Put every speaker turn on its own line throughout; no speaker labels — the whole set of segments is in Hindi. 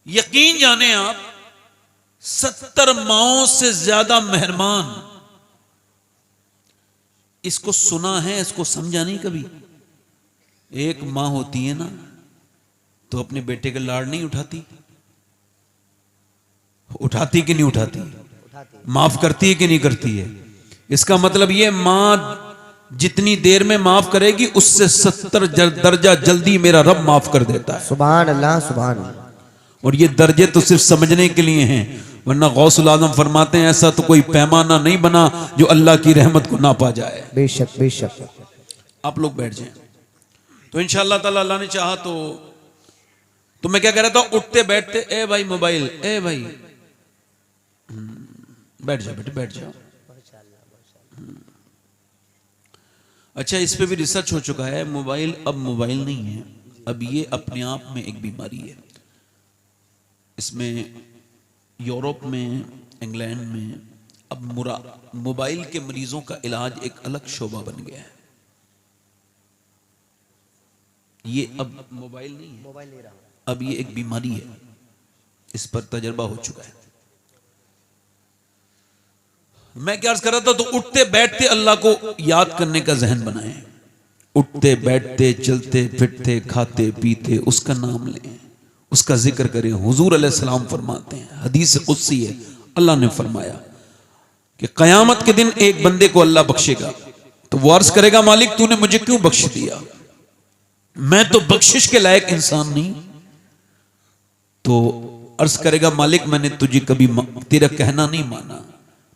यकीन जाने आप 70 माओं से ज्यादा मेहरबान। इसको सुना है, इसको समझा नहीं कभी। एक मां होती है ना तो अपने बेटे के लाड़ नहीं उठाती? उठाती कि नहीं उठाती? माफ करती है कि नहीं करती है? इसका मतलब ये मां जितनी देर में माफ करेगी उससे 70 दर्जा जल्दी मेरा रब माफ कर देता है।
सुभान अल्लाह सुभान अल्लाह।
और ये दर्जे तो सिर्फ समझने के लिए हैं, वरना गौसुल आजम फरमाते हैं ऐसा तो कोई पैमाना नहीं बना जो अल्लाह की रहमत को ना पा जाए।
बेशक बेशक।
आप लोग बैठ जाएं तो इंशाअल्लाह ताला अल्लाह ने चाहा तो मैं क्या कह रहा था, उठते बैठते ए भाई मोबाइल, ए भाई बैठ जाओ बेटे बैठ जाओ। अच्छा, इस पे भी रिसर्च हो चुका है। मोबाइल अब मोबाइल नहीं है, अब ये अपने आप में एक बीमारी है। इसमें यूरोप में, इंग्लैंड में अब मोबाइल के मरीजों का इलाज एक अलग शोबा बन गया है। ये अब मोबाइल नहीं है,
मोबाइल ले रहा,
अब ये एक बीमारी है। इस पर तजर्बा हो चुका है। मैं क्या अर्ज कर रहा था, तो उठते बैठते अल्लाह को याद करने का जहन बनाएं। उठते बैठते चलते फिरते खाते पीते उसका नाम लें, उसका जिक्र करें। हुजूर अलैहिस्सलाम फरमाते हैं, हदीस कुदसी है, अल्लाह ने फरमाया कि कयामत के दिन एक बंदे को अल्लाह बख्शेगा तो वो अर्ज करेगा, मालिक तूने मुझे क्यों बख्श दिया? मैं तो बख्शिश के लायक इंसान नहीं। तो अर्ज करेगा, मालिक मैंने तुझे कभी तेरा कहना नहीं माना,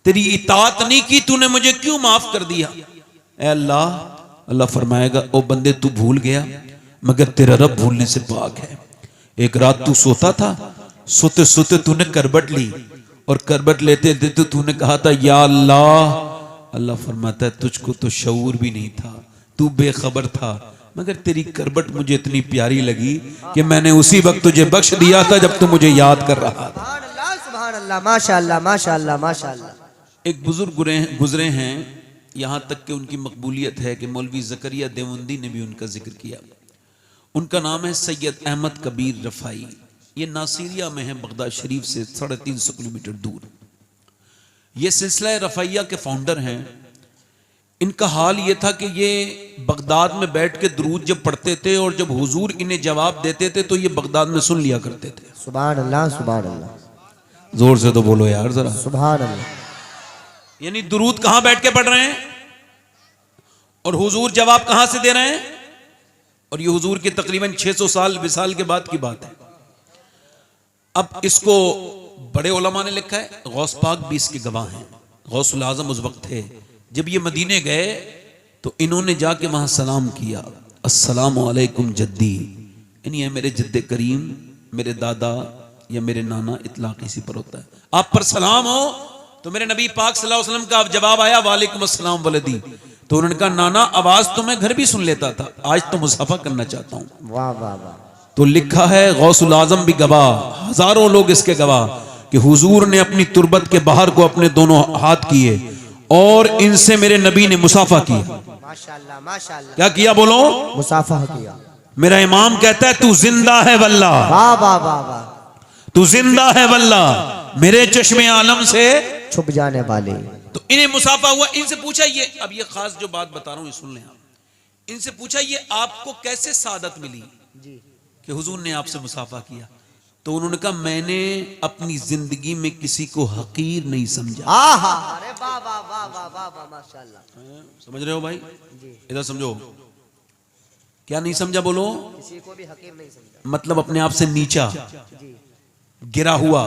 तेरी इताअत नहीं की, तूने मुझे क्यों माफ कर दिया? ऐ अल्लाह, अल्लाह फरमाएगा, ओ बंदे तू भूल गया, मगर तेरा रब भूलने से पाक है। एक रात तू सोता था, सोते सोते तूने करबट ली और करबट लेते लेते तूने कहा था या अल्लाह। अल्लाह फरमाता है तुझको तो शऊर भी नहीं था, तू बेखबर था, मगर तेरी करबट मुझे इतनी प्यारी लगी कि मैंने उसी वक्त तुझे बख्श दिया था जब तू मुझे याद कर रहा था।
सुभान अल्लाह सुभान अल्लाह, माशाअल्लाह माशाअल्लाह माशाअल्लाह।
एक बुजुर्ग गुजरे हैं, यहां तक कि उनकी मकबूलियत है कि मौलवी ज़करिया देवबंदी ने भी उनका जिक्र किया। उनका नाम है सैयद अहमद कबीर रफ़ाई। ये नासिरिया में है, बगदाद शरीफ से 350 किलोमीटर दूर। ये सिलसिला रफ़ाइया के फाउंडर हैं। इनका हाल ये था कि ये बगदाद में बैठ के दुरूद जब पढ़ते थे और जब हुजूर इन्हें जवाब देते थे तो ये बगदाद में सुन लिया करते थे।
सुभान अल्लाह सुभान अल्लाह।
जोर से तो बोलो यार जरा।
सुभान अल्लाह।
यानी दुरूद कहां बैठ के पढ़ रहे हैं और हुजूर जवाब कहां से दे रहे हैं। और ये हुजूर के तकरीबन 600 साल विसाल के बाद की बात है। अब इसको बड़े उलमा ने लिखा है, गौस पाक भी इसके गवाह हैं। गौसुल आजम उस वक्त थे जब ये मदीने गए तो इन्होंने जाके वहां सलाम किया, अस्सलामु अलैकुम जद्दी, यानी है मेरे जद्दे करीम, मेरे दादा या मेरे नाना, इतलाक इसी पर होता है। आप पर सलाम हो तो मेरे नबी पाक सल्लल्लाहु अलैहि वसल्लम का जवाब आया वालेकुम अस्सलाम वलदी। तो उन्होंने कहा नाना आवाज तो मैं घर भी सुन लेता था, आज तो मुसाफा करना चाहता हूं।
वाह वाह वाह।
तो लिखा है गौसुल आजम भी गवाह, हजारों लोग इसके गवाह कि हुजूर ने अपनी तुरबत के बाहर को अपने दोनों हाथ किए और इनसे मेरे नबी ने मुसाफा किया।
माशाअल्लाह माशाअल्लाह।
क्या किया बोलो?
मुसाफा किया।
मेरा इमाम कहता है तू जिंदा है वल्लाह,
वाह वाह वाह वाह।
तू जिंदा है वल्लाह, मेरे चश्मे आलम से
छुप जाने वाले।
तो इन्हें मुसाफा हुआ। इनसे पूछा, ये अब ये खास जो बात बता रहा हूं सुन लें आप। इनसे पूछा ये आपको कैसे सादत मिली
जी
कि हुजूर ने आपसे मुसाफा किया? तो उन्होंने कहा मैंने अपनी जिंदगी में किसी को हकीर नहीं समझा।
अरे वाह वाह वाह वाह वाह वाह माशाअल्लाह।
समझ रहे हो भाई?
जी।
इधर समझो, क्या नहीं समझा बोलो?
किसी को भी हकीर नहीं समझा,
मतलब अपने आप से नीचा
जी
गिरा हुआ।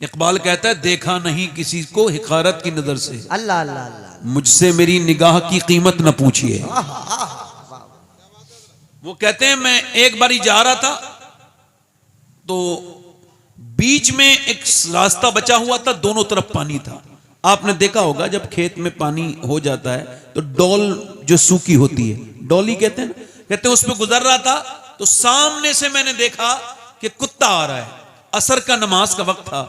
इकबाल कहता है देखा नहीं किसी को हिकारत की नजर से,
अल्लाह अल्लाह अल्लाह।
मुझसे मेरी निगाह की कीमत न पूछिए। वो कहते हैं मैं एक बारी जा रहा था तो बीच में एक रास्ता बचा हुआ था, दोनों तरफ पानी था। आपने देखा होगा जब खेत में पानी हो जाता है तो डोल जो सूखी होती है, डोली कहते हैं, कहते हैं उस पर गुजर रहा था तो सामने से मैंने देखा कि कुत्ता आ रहा है। असर का नमाज का वक्त था,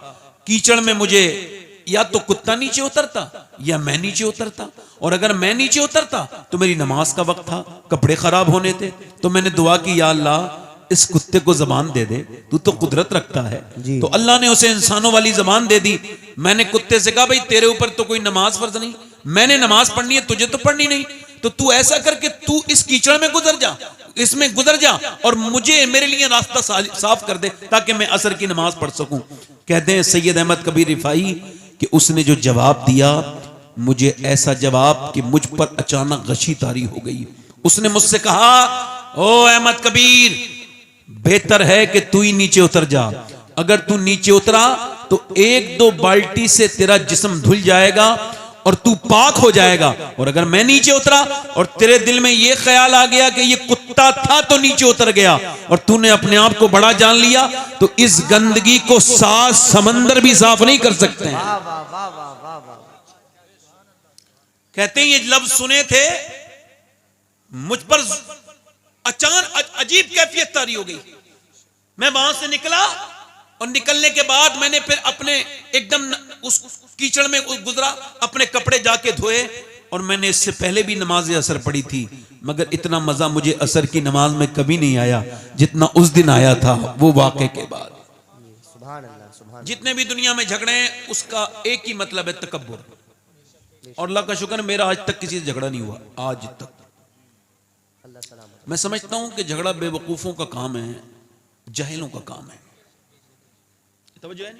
कीचड़ में मुझे या तो कुत्ता नीचे उतरता या मैं नीचे उतरता, और अगर मैं नीचे उतरता तो मेरी नमाज का वक्त था, कपड़े खराब होने थे। तो मैंने दुआ की या अल्लाह इस कुत्ते को जबान दे दे, तू तो कुदरत रखता है।
जी।
तो अल्लाह ने उसे इंसानों वाली जबान दे दी। मैंने कुत्ते से कहा भाई तेरे ऊपर तो कोई नमाज फर्ज नहीं, मैंने नमाज पढ़नी है, तुझे तो पढ़नी नहीं, तो तू ऐसा करके तू इस कीचड़ में गुजर जा, इसमें गुजर जा और मुझे मेरे लिए रास्ता साफ कर दे ताकि मैं असर की नमाज पढ़ सकूं। कहते हैं सैयद अहमद कबीर रिफाई कि उसने जो जवाब दिया, मुझे ऐसा जवाब कि मुझ पर अचानक गशी तारी हो गई। उसने मुझसे कहा, ओ अहमद कबीर, बेहतर है कि तू ही नीचे उतर जा। अगर तू नीचे उतरा तो 1-2 बाल्टी से तेरा जिस्म धुल जाएगा और तू पाक हो जाएगा। और अगर मैं नीचे उतरा और तेरे दिल में यह ख्याल आ गया कि ये कुत्ता था तो नीचे उतर गया और तूने अपने आप को बड़ा जान लिया, तो इस गंदगी को 7 समंदर भी साफ नहीं कर सकते हैं।
वाह वाह वाह वाह वाह वाह।
कहते हैं ये लफ्ज सुने थे, मुझ पर अचानक अजीब कैफियत तारी हो गई। मैं वहां से निकला और निकलने के बाद मैंने फिर अपने एकदम उस कीचड़ में गुजरा, अपने कपड़े जाके धोए और मैंने इससे पहले भी नमाज असर पढ़ी थी, मगर इतना मजा मुझे असर की नमाज में कभी नहीं आया जितना उस दिन आया था वो वाक़े के बाद।
सुभान अल्लाह सुभान।
जितने भी दुनिया में झगड़े हैं उसका एक ही मतलब है, तकब्बुर। और अल्लाह का शुक्र मेरा आज तक किसी से झगड़ा नहीं हुआ, आज तक।
अल्लाह सलामत।
मैं समझता हूं कि झगड़ा बेवकूफों का काम है, जाहिलों का काम है। तवज्जो है?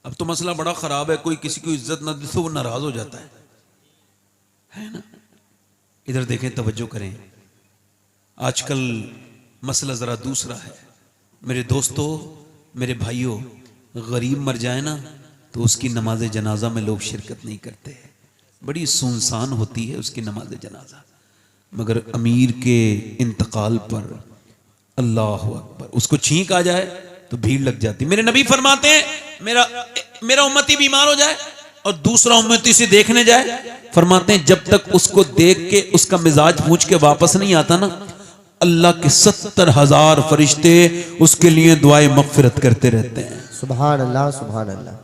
अब तो मसला बड़ा खराब है, कोई किसी को इज्जत न दे तो वो नाराज हो जाता है ना। इधर देखें, तवज्जो करें, आजकल मसला जरा दूसरा है। मेरे दोस्तों, मेरे भाइयों, गरीब मर जाए ना तो उसकी नमाज जनाजा में लोग शिरकत नहीं करते, बड़ी सुनसान होती है उसकी नमाज जनाजा। मगर अमीर के इंतकाल पर अल्लाह अकबर, उसको छींक आ जाए तो भीड़ लग जाती। मेरे नबी फरमाते हैं मेरा उम्मती बीमार हो जाए और दूसरा उम्मती से देखने जाए, फरमाते हैं जब तक उसको देख के उसका मिजाज पूछ के वापस नहीं आता ना, अल्लाह के 70,000 फरिश्ते उसके लिए दुआए मगफिरत करते रहते हैं।
सुभान अल्लाह सुभान अल्लाह।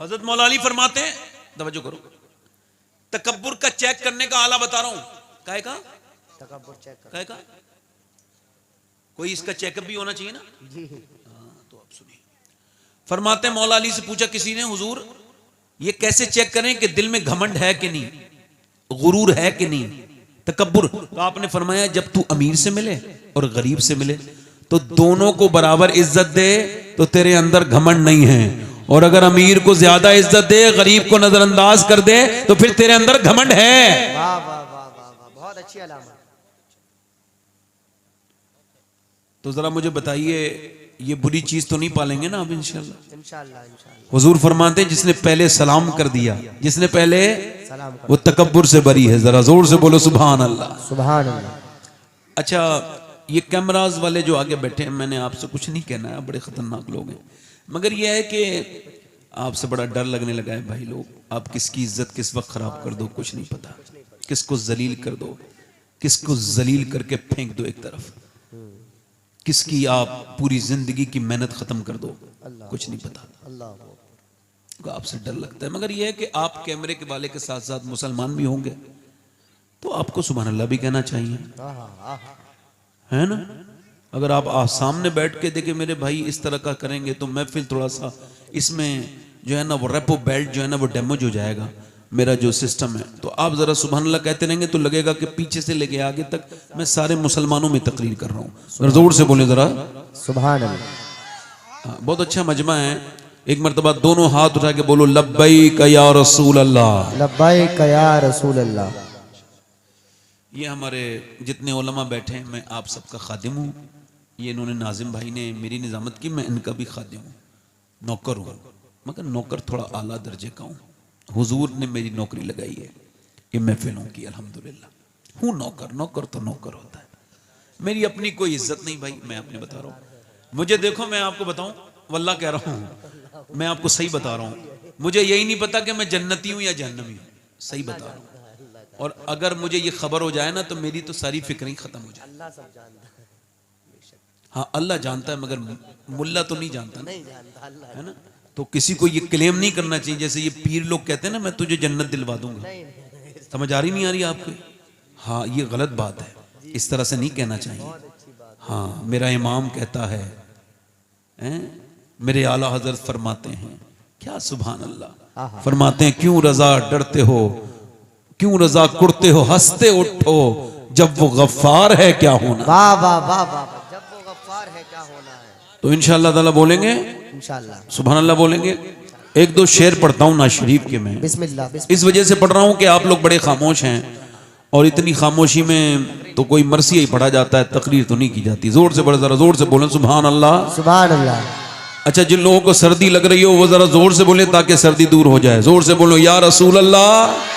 हजरत मौला अली फरमाते हैं, तवज्जो करो, तकब्बुर का चेक करने का आला बता रहा हूं। काहे का
तकब्बुर चेक कर।
काहे का? कोई इसका चेकअप भी होना चाहिए ना।
जी।
तो आप सुनिए, फरमाते हैं मौला अली से पूछा किसी ने, हुजूर ये कैसे चेक करें कि दिल में घमंड है कि नहीं, गुरूर है कि नहीं, तकब्बुर? तो आपने फरमाया जब तू अमीर से मिले और गरीब से मिले तो दोनों को बराबर इज्जत दे तो तेरे अंदर घमंड नहीं है, और अगर अमीर को ज्यादा इज्जत दे, गरीब को नजरअंदाज कर दे तो फिर तेरे अंदर घमंड है।
वाह वाह वाह वाह वाह, बहुत अच्छी अलामत।
तो जरा मुझे बताइए, ये बुरी चीज तो नहीं पालेंगे ना आप इंशाल्लाह?
इंशाल्लाह इंशाल्लाह।
हुजूर फरमाते हैं जिसने पहले सलाम कर दिया, जिसने पहले
सलाम कर,
वो तकब्बुर से बरी है। जरा जोर से बोलो सुभान अल्लाह।
सुभान अल्लाह।
अच्छा, ये कैमराज वाले जो आगे बैठे हैं, मैंने आपसे कुछ नहीं कहना है, बड़े खतरनाक लोग हैं, मगर यह है कि आपसे बड़ा डर लगने लगा है भाई लोग। आप किसकी इज्जत किस वक्त खराब कर दो कुछ नहीं पता, किसको जलील कर दो, किसको जलील करके फेंक दो एक तरफ, किसकी आप पूरी जिंदगी की मेहनत खत्म कर दो, कुछ नहीं पता।
अल्लाह
आपसे डर लगता है, मगर यह है कि आप कैमरे के वाले के साथ साथ मुसलमान भी होंगे तो आपको सुभान अल्लाह भी कहना चाहिए, है ना। अगर आप सामने बैठ के देखे मेरे भाई इस तरह का करेंगे तो महफिल थोड़ा सा इसमें जो है ना वो रेपो बेल्ट जो है ना वो डैमेज हो जाएगा, मेरा जो सिस्टम है। तो आप जरा सुभान अल्लाह कहते रहेंगे तो लगेगा कि पीछे से लेके आगे तक मैं सारे मुसलमानों में तकरीर कर रहा हूँ। जोर से बोले जरा
सुभान अल्लाह।
बहुत अच्छा मजमा है। एक मरतबा दोनों हाथ उठा के बोलो लब्बैक या रसूल अल्लाह,
लब्बैक या रसूल अल्लाह।
ये हमारे जितने उलमा बैठे हैं, मैं आप सबका खादिम हूँ। ये इन्होंने नाजिम भाई ने मेरी निजामत की, मैं इनका भी खादिम हूँ, नौकर हूँ, मगर नौकर थोड़ा आला दर्जे का हूँ। हुजूर ने मेरी नौकरी लगाई है ये महफिलों की, अल्हम्दुलिल्लाह हूँ नौकर। नौकर तो नौकर होता है, मेरी अपनी कोई इज्जत नहीं भाई, मैं अपने बता रहा हूँ। मुझे देखो, मैं आपको बताऊं, वल्लाह कह रहा हूँ, मैं आपको सही बता रहा हूँ, मुझे यही नहीं पता कि मैं जन्नती हूँ या जहन्नमी हूँ, सही बता रहा हूँ। और अगर मुझे ये खबर हो जाए ना तो मेरी तो सारी फिक्र ही खत्म हो जाए।
अल्लाह सब जानता है।
हाँ अल्लाह जानता है, मगर मुल्ला तो नहीं जानता ना,
नहीं जानता अल्लाह,
है ना। तो किसी को ये क्लेम नहीं करना चाहिए, जैसे ये पीर लोग कहते हैं ना मैं तुझे जन्नत दिलवा दूंगा।
नहीं
समझ आ रही नहीं आ रही आपको? हाँ ये गलत बात है, इस तरह से नहीं कहना चाहिए। हाँ मेरा इमाम कहता है, मेरे आला हजरत फरमाते हैं, क्या सुभान अल्लाह, फरमाते हैं क्यों रजा डरते हो, क्यों रजा कुड़ते हो, हंसते उठो, जब वो गफ्फार है क्या होना।
वाह वाह वाह वाह, जब वो गफ्फार है क्या होना है।
तो इंशाअल्लाह ताला बोलेंगे,
इंशाअल्लाह
सुभान अल्लाह बोलेंगे। एक दो शेर पढ़ता हूँ ना शरीफ के मैं,
बिस्मिल्लाह
इस वजह से पढ़ रहा हूँ कि आप लोग बड़े खामोश हैं, और इतनी खामोशी में तो कोई मरसी ही पढ़ा जाता है, तकरीर तो नहीं की जाती। जोर से बड़े, जरा जोर से बोलें सुभान अल्लाह।
सुभान अल्लाह।
अच्छा जिन लोगों को सर्दी लग रही हो वो जरा जोर से बोले ताकि सर्दी दूर हो जाए। जोर से बोलो या रसूल अल्लाह।